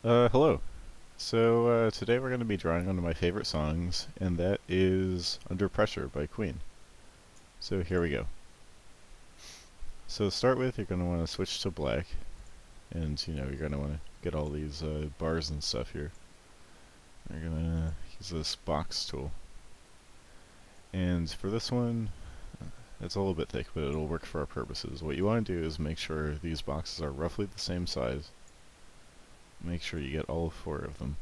Hello. Today we're going to be drawing one of my favorite songs, and that is Under Pressure by Queen. So here we go. So to start with, you're going to want to switch to black, and you're going to want to get all these bars and stuff here. You're going to use this box tool. And for this one, it's a little bit thick, but it'll work for our purposes. What you want to do is make sure these boxes are roughly the same size. Make sure you get all four of them.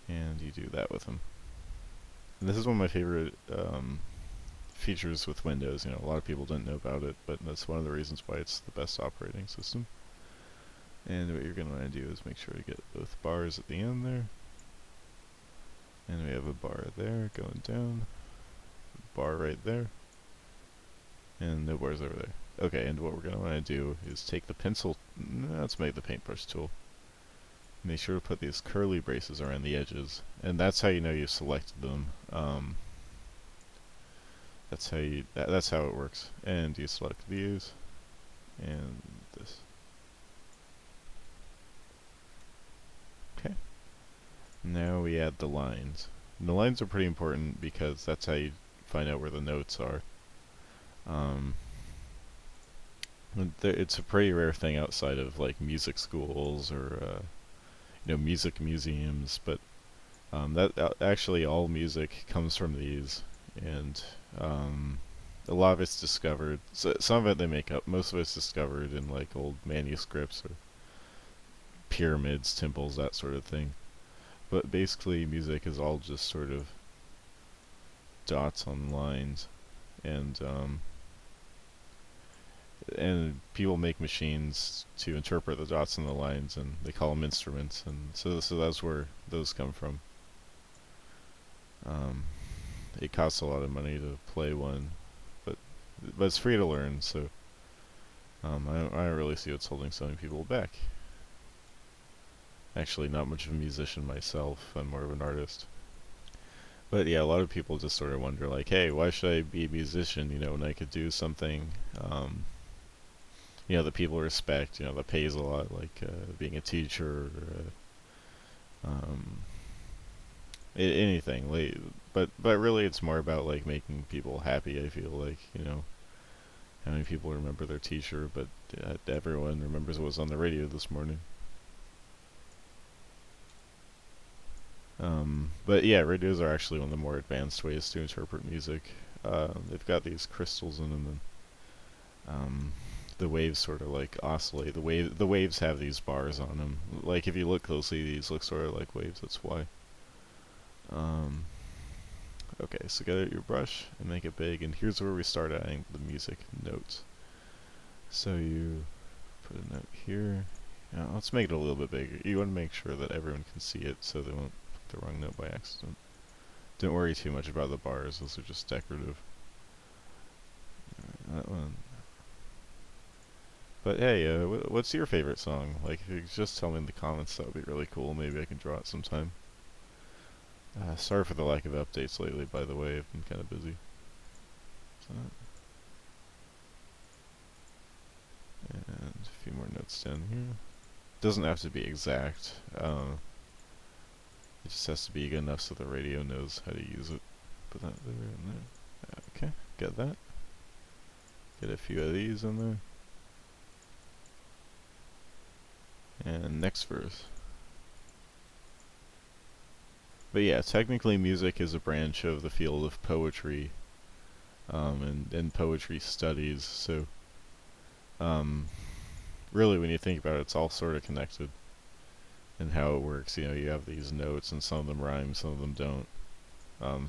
And you do that with them. And this is one of my favorite features with Windows. A lot of people didn't know about it, but that's one of the reasons why it's the best operating system. And what you're going to want to do is make sure to get both bars at the end there. And we have a bar there going down, a bar right there, and no bars over there. Okay, and what we're going to want to do is take the pencil, let's make the paintbrush tool. Make sure to put these curly braces around the edges, and that's how you know you selected them. That's how it works. And you select these and this. Okay. Now we add the lines. And the lines are pretty important because that's how you find out where the notes are. It's a pretty rare thing outside of like music schools or music museums, but actually all music comes from these, and a lot of it's discovered. Some of it they make up. Most of it's discovered in like old manuscripts or pyramids, temples, that sort of thing. But basically, music is all just sort of dots on lines, and people make machines to interpret the dots on the lines, and they call them instruments, and so that's where those come from. Um, it costs a lot of money to play one, but it's free to learn, so I don't really see what's holding so many people back. Actually, not much of a musician myself. I'm more of an artist. But yeah, a lot of people just sort of wonder, like, hey, why should I be a musician, when I could do something, that people respect, that pays a lot, like being a teacher or anything. Like, but really, it's more about like making people happy. I feel like, how many people remember their teacher, but everyone remembers what was on the radio this morning. But yeah, radios are actually one of the more advanced ways to interpret music. They've got these crystals in them, and the waves sort of like oscillate. The waves have these bars on them. Like if you look closely, these look sort of like waves. That's why. Um, okay, so get out your brush and make it big. And here's where we start adding the music notes. So you put a note here. Now, let's make it a little bit bigger. You want to make sure that everyone can see it, so they won't put the wrong note by accident. Don't worry too much about the bars. Those are just decorative. That one. But hey, what's your favorite song? Like, if you could just tell me in the comments, that would be really cool. Maybe I can draw it sometime. Sorry for the lack of updates lately, by the way. I've been kind of busy. So, and a few more notes down here. Doesn't have to be exact. It just has to be good enough so the radio knows how to use it. Put that there and there. Okay, get that. Get a few of these in there. And next verse. But yeah, technically music is a branch of the field of poetry, and poetry studies, so really when you think about it, it's all sort of connected and how it works. You have these notes, and some of them rhyme, some of them don't.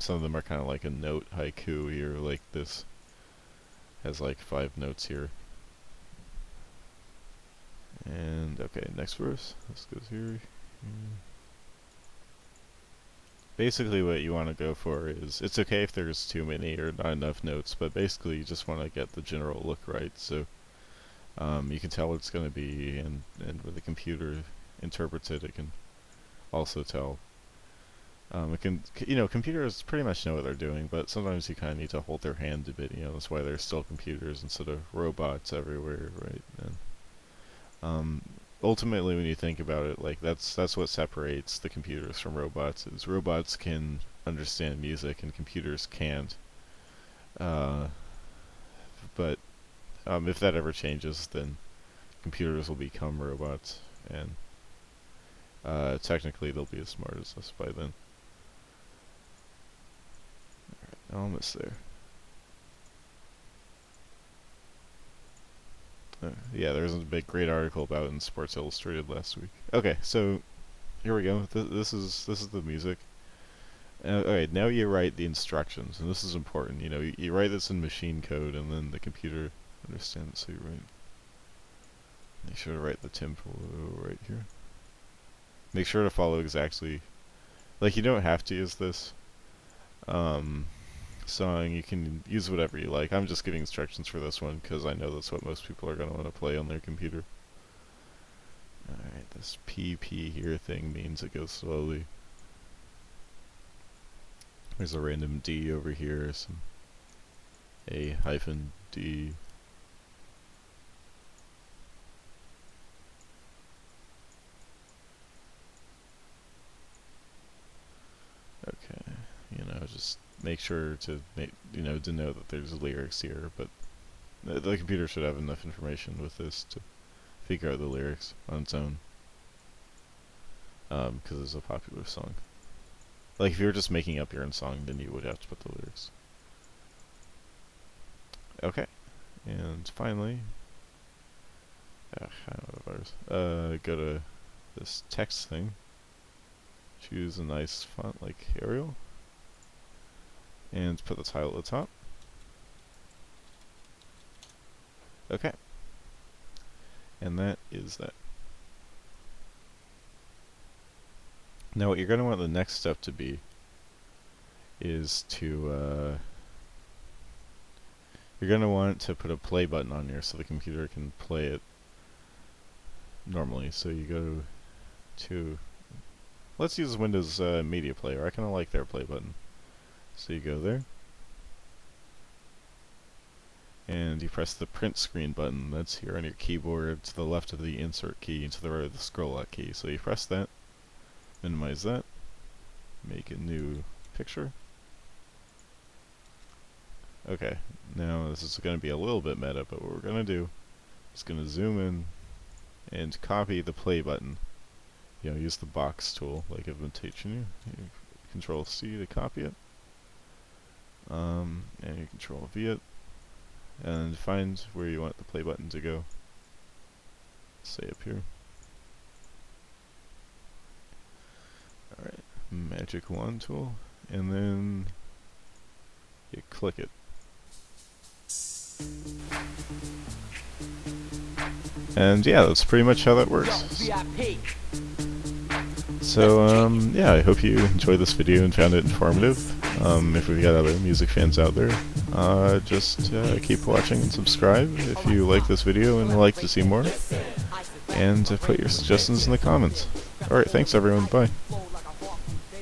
Some of them are kind of like a note haiku here, like this has like 5 notes here. And okay, next verse. This goes here. Basically what you want to go for is, it's okay if there's too many or not enough notes, but basically you just want to get the general look right, so you can tell what it's going to be, and when the computer interprets it, it can also tell. Computers pretty much know what they're doing, but sometimes you kind of need to hold their hand a bit. That's why they're still computers instead of robots everywhere, right? And ultimately, when you think about it, like that's what separates the computers from robots. Is robots can understand music and computers can't. Uh, but if that ever changes, then computers will become robots, and technically they'll be as smart as us by then. Almost there. Yeah, there was a big, great article about it in Sports Illustrated last week. Okay, so here we go. This is the music. Okay, now you write the instructions, and this is important. You know, you write this in machine code, and then the computer understands. So you write. Make sure to write the tempo right here. Make sure to follow exactly. Like, you don't have to use this song. You can use whatever you like. I'm just giving instructions for this one because I know that's what most people are going to want to play on their computer. Alright, this PP here thing means it goes slowly. There's a random D over here, some A-D. Okay, you know, just make sure to denote that there's lyrics here, but the computer should have enough information with this to figure out the lyrics on its own. Because it's a popular song. Like, if you were just making up your own song, then you would have to put the lyrics. Okay. And finally, I don't know go to this text thing. Choose a nice font like Arial. And put the title at the top. Okay. And that is that. Now what you're going to want the next step to be is to, you're going to want to put a play button on here so the computer can play it normally. So you go to, let's use Windows Media Player. I kind of like their play button. So you go there. And you press the print screen button that's here on your keyboard to the left of the insert key and to the right of the scroll out key. So you press that, minimize that, make a new picture. Okay, now this is going to be a little bit meta, but what we're going to do is going to zoom in and copy the play button. You know, use the box tool like I've been teaching you. Control C to copy it. And you Control V it. And find where you want the play button to go. Say up here. Alright, magic wand tool, and then you click it. And yeah, that's pretty much how that works. So yeah, I hope you enjoyed this video and found it informative. If we've got other music fans out there, just keep watching and subscribe if you like this video and would like to see more. And put your suggestions in the comments. Alright, thanks everyone, bye.